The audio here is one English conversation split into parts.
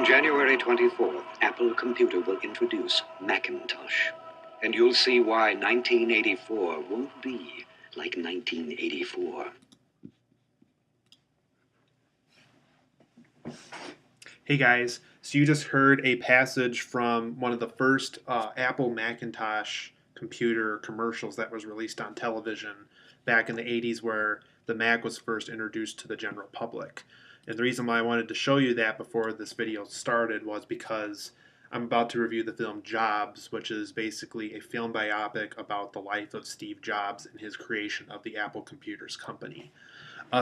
January 24th, Apple Computer will introduce Macintosh. And you'll see why 1984 won't be like 1984. Hey guys, so you just heard a passage from one of the first Apple Macintosh computer commercials that was released on television back in the 80s, where the Mac was first introduced to the general public. And the reason why I wanted to show you that before this video started was because I'm about to review the film Jobs, which is basically a film biopic about the life of Steve Jobs and his creation of the Apple Computers company.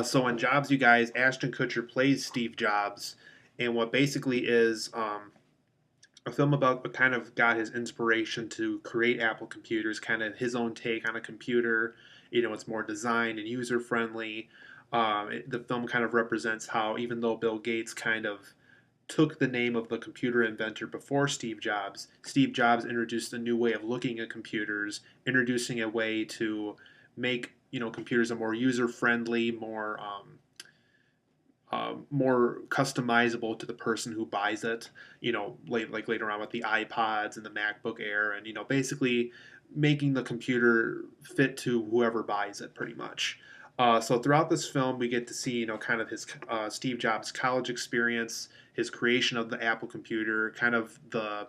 So in Jobs, you guys, Ashton Kutcher plays Steve Jobs, and what basically is a film about what kind of got his inspiration to create Apple computers, kind of his own take on a computer. It's more designed and user friendly. The film kind of represents how, even though Bill Gates kind of took the name of the computer inventor before Steve Jobs introduced a new way of looking at computers, introducing a way to make computers a more user friendly, more customizable to the person who buys it. Like later on with the iPods and the MacBook Air, and basically making the computer fit to whoever buys it, pretty much. So throughout this film, we get to see kind of his Steve Jobs' college experience, his creation of the Apple computer, kind of the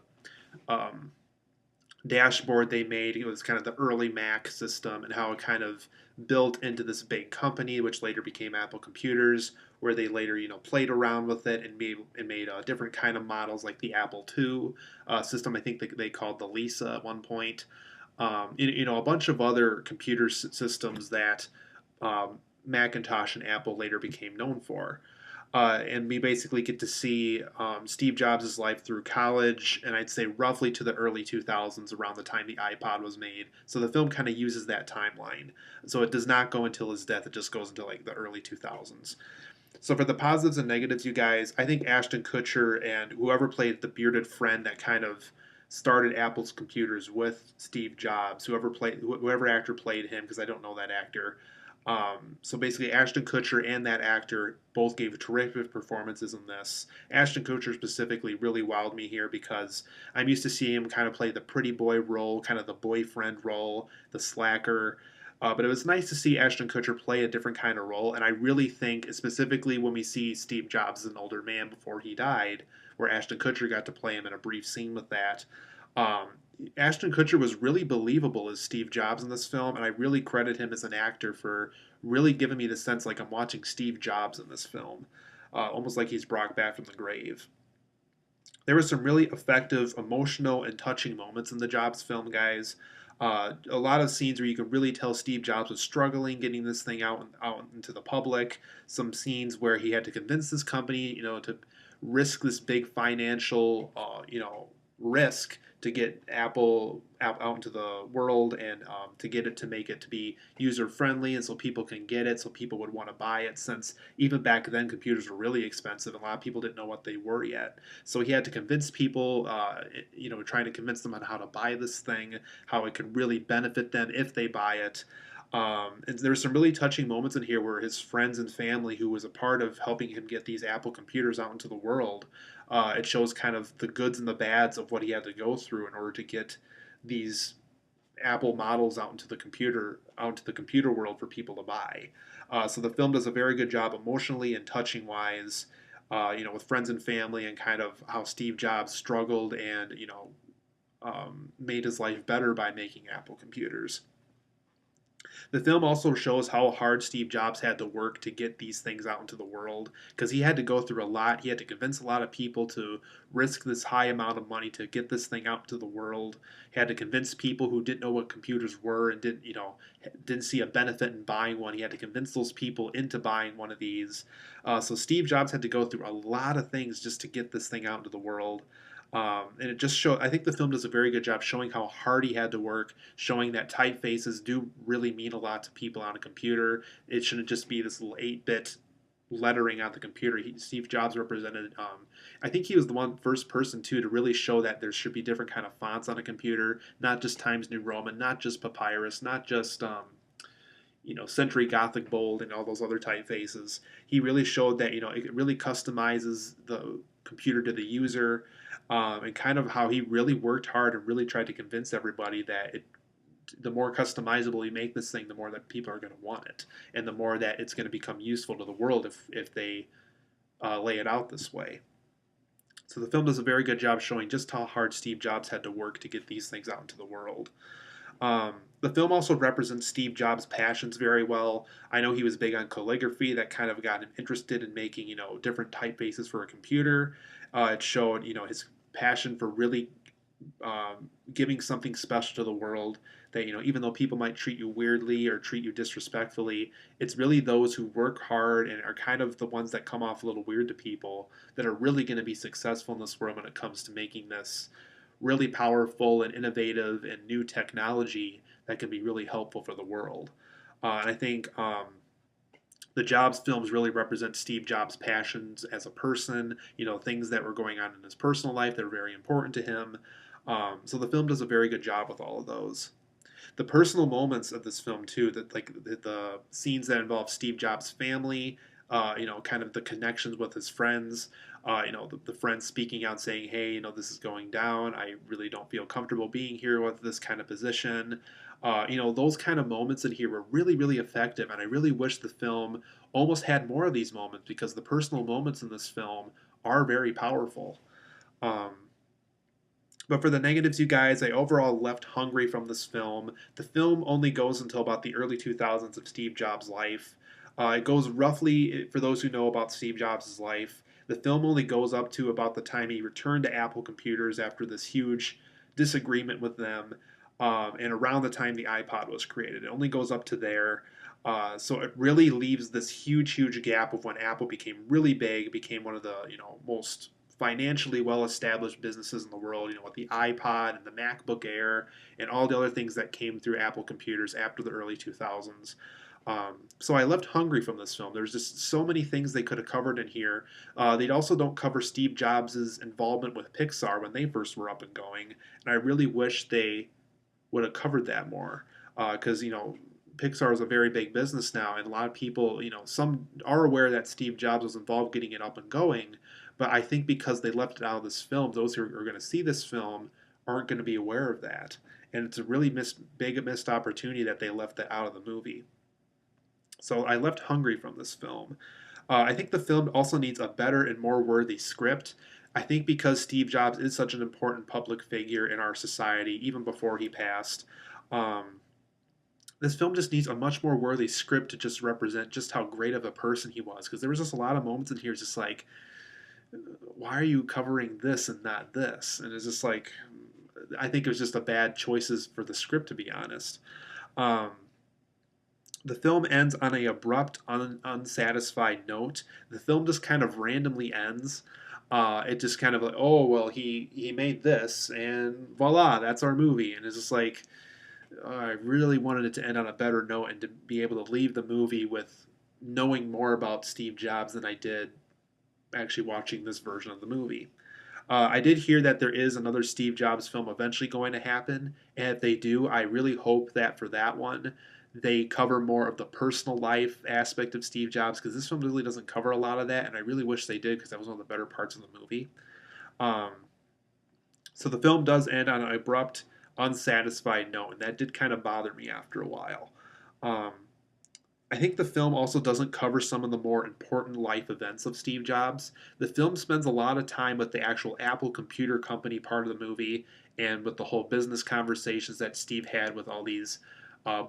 dashboard they made. It was kind of the early Mac system and how it kind of built into this big company, which later became Apple Computers, where they later played around with it and made different kind of models like the Apple II system. I think they called the Lisa at one point. A bunch of other computer systems that Macintosh and Apple later became known for. And we basically get to see Steve Jobs' life through college, and I'd say roughly to the early 2000s, around the time the iPod was made. So the film kind of uses that timeline. So it does not go until his death, it just goes into like the early 2000s. So for the positives and negatives, you guys, I think Ashton Kutcher and whoever played the bearded friend that kind of started Apple's computers with Steve Jobs, whoever actor played him, because I don't know that actor. So basically, Ashton Kutcher and that actor both gave terrific performances in this. Ashton Kutcher specifically really wowed me here because I'm used to seeing him kind of play the pretty boy role, kind of the boyfriend role, the slacker. But it was nice to see Ashton Kutcher play a different kind of role, and I really think, specifically when we see Steve Jobs as an older man before he died, where Ashton Kutcher got to play him in a brief scene with that. Um, Ashton Kutcher was really believable as Steve Jobs in this film, and I really credit him as an actor for really giving me the sense like I'm watching Steve Jobs in this film, almost like he's brought back from the grave. There were some really effective, emotional, and touching moments in the Jobs film, guys. A lot of scenes where you could really tell Steve Jobs was struggling getting this thing out into the public. Some scenes where he had to convince this company, to risk this big financial, risk to get Apple out into the world, and to get it to make it to be user friendly, and so people can get it, so people would want to buy it, since even back then computers were really expensive and a lot of people didn't know what they were yet. So he had to convince people, trying to convince them on how to buy this thing, how it could really benefit them if they buy it. And there's some really touching moments in here where his friends and family, who was a part of helping him get these Apple computers out into the world, it shows kind of the goods and the bads of what he had to go through in order to get these Apple models out into the computer world for people to buy. So the film does a very good job emotionally and touching wise, with friends and family, and kind of how Steve Jobs struggled and made his life better by making Apple computers. The film also shows how hard Steve Jobs had to work to get these things out into the world, because he had to go through a lot. He had to convince a lot of people to risk this high amount of money to get this thing out into the world. He had to convince people who didn't know what computers were and didn't see a benefit in buying one. He had to convince those people into buying one of these. So Steve Jobs had to go through a lot of things just to get this thing out into the world. And it just I think the film does a very good job showing how hard he had to work, showing that typefaces do really mean a lot to people on a computer. It shouldn't just be this little 8-bit lettering on the computer. Steve Jobs represented, I think he was the first person too to really show that there should be different kind of fonts on a computer, not just Times New Roman, not just Papyrus, not just Century Gothic bold and all those other typefaces. He really showed that it really customizes the computer to the user, and kind of how he really worked hard and really tried to convince everybody that the more customizable you make this thing, the more that people are going to want it, and the more that it's going to become useful to the world if they lay it out this way. So the film does a very good job showing just how hard Steve Jobs had to work to get these things out into the world. The film also represents Steve Jobs' passions very well. I know he was big on calligraphy. That kind of got him interested in making, different typefaces for a computer. It showed, his passion for really giving something special to the world. That, even though people might treat you weirdly or treat you disrespectfully, it's really those who work hard and are kind of the ones that come off a little weird to people that are really going to be successful in this world when it comes to making this really powerful and innovative and new technology that can be really helpful for the world. And I think the Jobs films really represent Steve Jobs' passions as a person, things that were going on in his personal life that are very important to him. So the film does a very good job with all of those. The personal moments of this film too, that like the scenes that involve Steve Jobs' family, kind of the connections with his friends, the friends speaking out saying, hey, this is going down. I really don't feel comfortable being here with this kind of position. Those kind of moments in here were really, really effective. And I really wish the film almost had more of these moments because the personal moments in this film are very powerful. Um, but for the negatives, you guys, I overall left hungry from this film. The film only goes until about the early 2000s of Steve Jobs' life. It goes roughly, for those who know about Steve Jobs' life, the film only goes up to about the time he returned to Apple Computers after this huge disagreement with them, and around the time the iPod was created. It only goes up to there. So it really leaves this huge, huge gap of when Apple became really big, became one of the most financially well-established businesses in the world. With the iPod and the MacBook Air and all the other things that came through Apple computers after the early 2000s. So I left hungry from this film. There's just so many things they could have covered in here. They also don't cover Steve Jobs' involvement with Pixar when they first were up and going, and I really wish they would have covered that more. Because Pixar is a very big business now, and a lot of people, some are aware that Steve Jobs was involved getting it up and going, but I think because they left it out of this film, those who are going to see this film aren't going to be aware of that, and it's a really big missed opportunity that they left that out of the movie. So I left hungry from this film. I think the film also needs a better and more worthy script. I think because Steve Jobs is such an important public figure in our society, even before he passed, um, this film just needs a much more worthy script to just represent just how great of a person he was. Because there was just a lot of moments in here, just like, why are you covering this and not this? And it's just like, I think it was just a bad choices for the script, to be honest. Um, the film ends on a abrupt, unsatisfied note. The film just kind of randomly ends. It just kind of like, oh well, he made this, and voila, that's our movie. And it's just like, I really wanted it to end on a better note and to be able to leave the movie with knowing more about Steve Jobs than I did actually watching this version of the movie. I did hear that there is another Steve Jobs film eventually going to happen, and if they do, I really hope that for that one, they cover more of the personal life aspect of Steve Jobs, because this film really doesn't cover a lot of that, and I really wish they did, because that was one of the better parts of the movie. Um, so the film does end on an abrupt, unsatisfied note, and that did kind of bother me after a while. Um, I think the film also doesn't cover some of the more important life events of Steve Jobs. The film spends a lot of time with the actual Apple Computer Company part of the movie and with the whole business conversations that Steve had with all these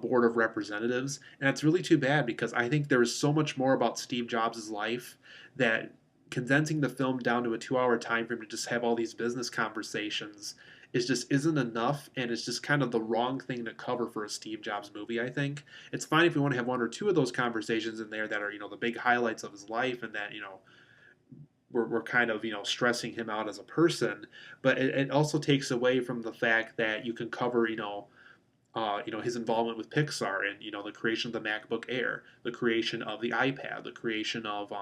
board of representatives. And it's really too bad because I think there is so much more about Steve Jobs' life that condensing the film down to a 2 hour time frame to just have all these business conversations is just isn't enough, and it's just kind of the wrong thing to cover for a Steve Jobs movie. I think it's fine if you want to have one or two of those conversations in there that are the big highlights of his life, and that we're kind of stressing him out as a person, but it also takes away from the fact that you can cover his involvement with Pixar and the creation of the MacBook Air, the creation of the iPad, the creation of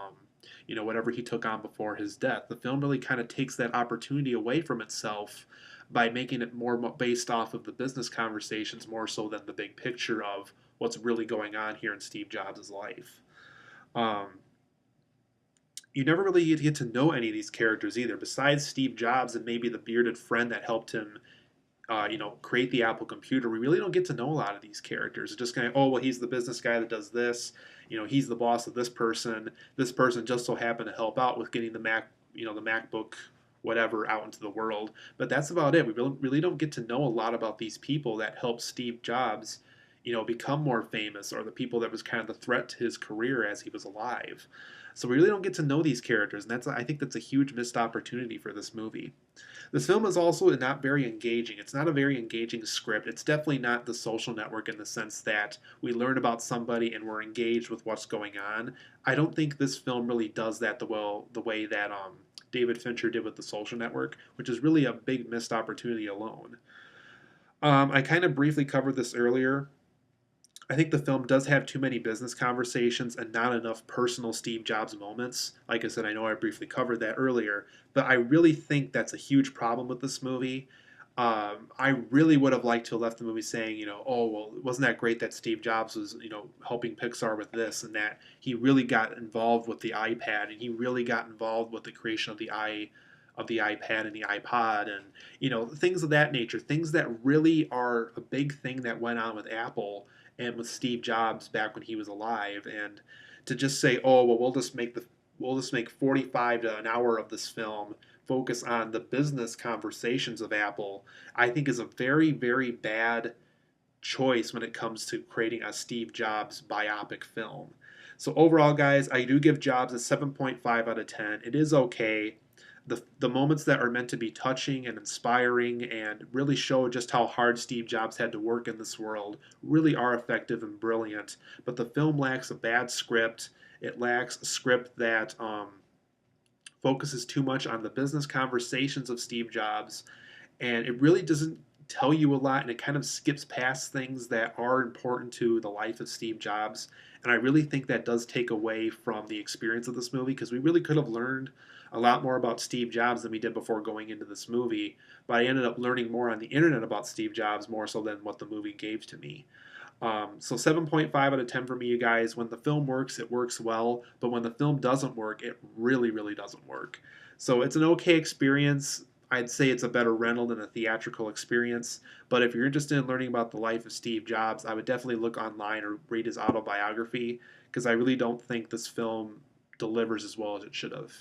whatever he took on before his death. The film really kind of takes that opportunity away from itself by making it more based off of the business conversations more so than the big picture of what's really going on here in Steve Jobs' life. Um, you never really get to know any of these characters either, besides Steve Jobs and maybe the bearded friend that helped him create the Apple computer. We really don't get to know a lot of these characters. It's just kind of, oh, well, he's the business guy that does this. He's the boss of this person. This person just so happened to help out with getting the the MacBook, whatever, out into the world. But that's about it. We really don't get to know a lot about these people that helped Steve Jobs, become more famous, or the people that was kind of the threat to his career as he was alive. So we really don't get to know these characters, and I think that's a huge missed opportunity for this movie. This film is also not very engaging. It's not a very engaging script. It's definitely not The Social Network in the sense that we learn about somebody and we're engaged with what's going on. I don't think this film really does that the way that David Fincher did with The Social Network, which is really a big missed opportunity alone. I kind of briefly covered this earlier. I think the film does have too many business conversations and not enough personal Steve Jobs moments. Like I said, I know I briefly covered that earlier, but I really think that's a huge problem with this movie. I really would have liked to have left the movie saying, oh, well, wasn't that great that Steve Jobs was, helping Pixar with this, and that he really got involved with the iPad, and he really got involved with the creation of the iPad and the iPod, and things of that nature, things that really are a big thing that went on with Apple and with Steve Jobs back when he was alive. And to just say, oh, well, we'll just make 45 to an hour of this film focus on the business conversations of Apple, I think is a very, very bad choice when it comes to creating a Steve Jobs biopic film. So overall, guys, I do give Jobs a 7.5 out of 10. It is okay. The moments that are meant to be touching and inspiring and really show just how hard Steve Jobs had to work in this world really are effective and brilliant. But the film lacks a bad script. It lacks a script that focuses too much on the business conversations of Steve Jobs, and it really doesn't tell you a lot, and it kind of skips past things that are important to the life of Steve Jobs. And I really think that does take away from the experience of this movie, because we really could have learned a lot more about Steve Jobs than we did before going into this movie. But I ended up learning more on the internet about Steve Jobs more so than what the movie gave to me. So 7.5 out of 10 for me, you guys. When the film works, it works well. But when the film doesn't work, it really, really doesn't work. So it's an okay experience. I'd say it's a better rental than a theatrical experience. But if you're interested in learning about the life of Steve Jobs, I would definitely look online or read his autobiography, because I really don't think this film delivers as well as it should have.